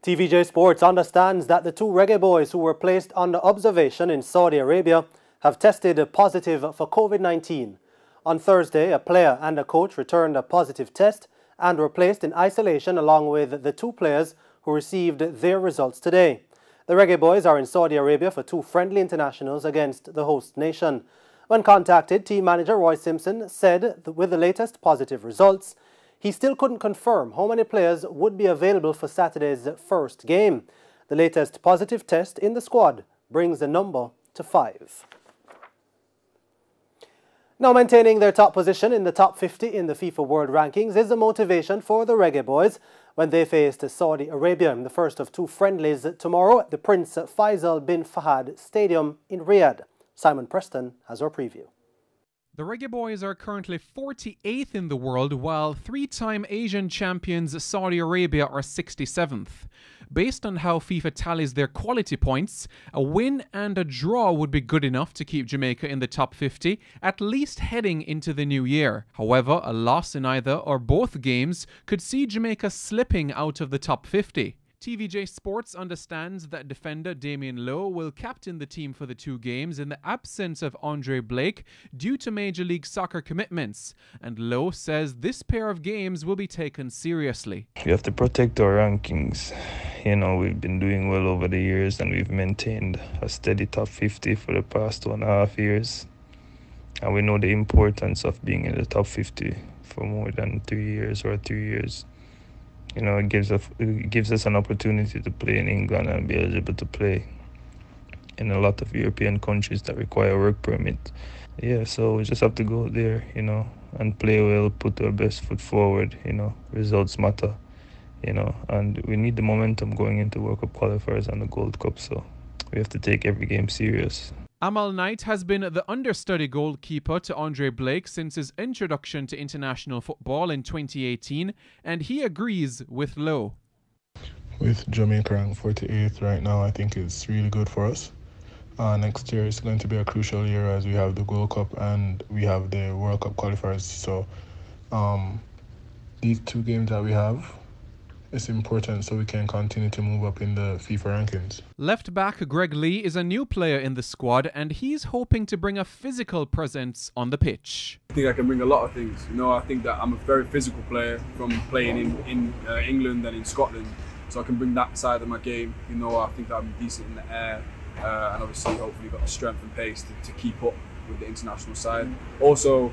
TVJ Sports understands that the two Reggae Boyz who were placed under observation in Saudi Arabia have tested positive for COVID-19. On Thursday, a player and a coach returned a positive test and were placed in isolation along with the two players who received their results today. The Reggae Boyz are in Saudi Arabia for two friendly internationals against the host nation. When contacted, team manager Roy Simpson said that with the latest positive results, he still couldn't confirm how many players would be available for Saturday's first game. The latest positive test in the squad brings the number to 5. Now, maintaining their top position in the top 50 in the FIFA World Rankings is the motivation for the Reggae Boyz when they face Saudi Arabia in the first of two friendlies tomorrow at the Prince Faisal bin Fahad Stadium in Riyadh. Simon Preston has our preview. The Reggae Boyz are currently 48th in the world, while three-time Asian champions Saudi Arabia are 67th. Based on how FIFA tallies their quality points, a win and a draw would be good enough to keep Jamaica in the top 50, at least heading into the new year. However, a loss in either or both games could see Jamaica slipping out of the top 50. TVJ Sports understands that defender Damien Lowe will captain the team for the two games in the absence of Andre Blake due to Major League Soccer commitments, and Lowe says this pair of games will be taken seriously. We have to protect our rankings. You know, we've been doing well over the years and we've maintained a steady top 50 for the past 2.5 years. And we know the importance of being in the top 50 for more than 3 years or 3 years. You know, it gives us an opportunity to play in England and be eligible to play in a lot of European countries that require work permit. Yeah, so we just have to go there, you know, and play well, put our best foot forward, you know. Results matter, you know, and we need the momentum going into World Cup qualifiers and the Gold Cup, so we have to take every game serious. Amal Knight has been the understudy goalkeeper to Andre Blake since his introduction to international football in 2018, and he agrees with Lowe. With Jamaica ranked 48th right now, I think it's really good for us. Next year is going to be a crucial year as we have the Gold Cup and we have the World Cup qualifiers. So these two games that we have, it's important so we can continue to move up in the FIFA rankings. Left back Greg Lee is a new player in the squad and he's hoping to bring a physical presence on the pitch. I think I can bring a lot of things. You know, I think that I'm a very physical player from playing in England and in Scotland. So I can bring that side of my game. You know, I think that I'm decent in the air and obviously hopefully got the strength and pace to keep up with the international side. Also,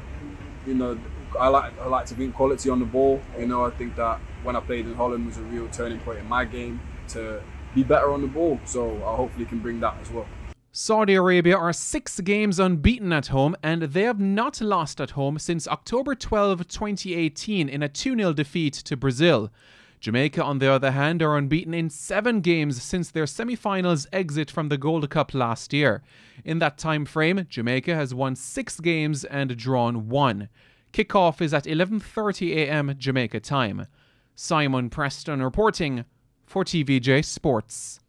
you know, I like to think quality on the ball. You know, I think that when I played in Holland was a real turning point in my game to be better on the ball. So I hopefully can bring that as well. Saudi Arabia are 6 games unbeaten at home and they have not lost at home since October 12, 2018 in a 2-0 defeat to Brazil. Jamaica, on the other hand, are unbeaten in 7 games since their semi-finals exit from the Gold Cup last year. In that time frame, Jamaica has won 6 games and drawn 1. Kickoff is at 11:30 a.m. Jamaica time. Simon Preston reporting for TVJ Sports.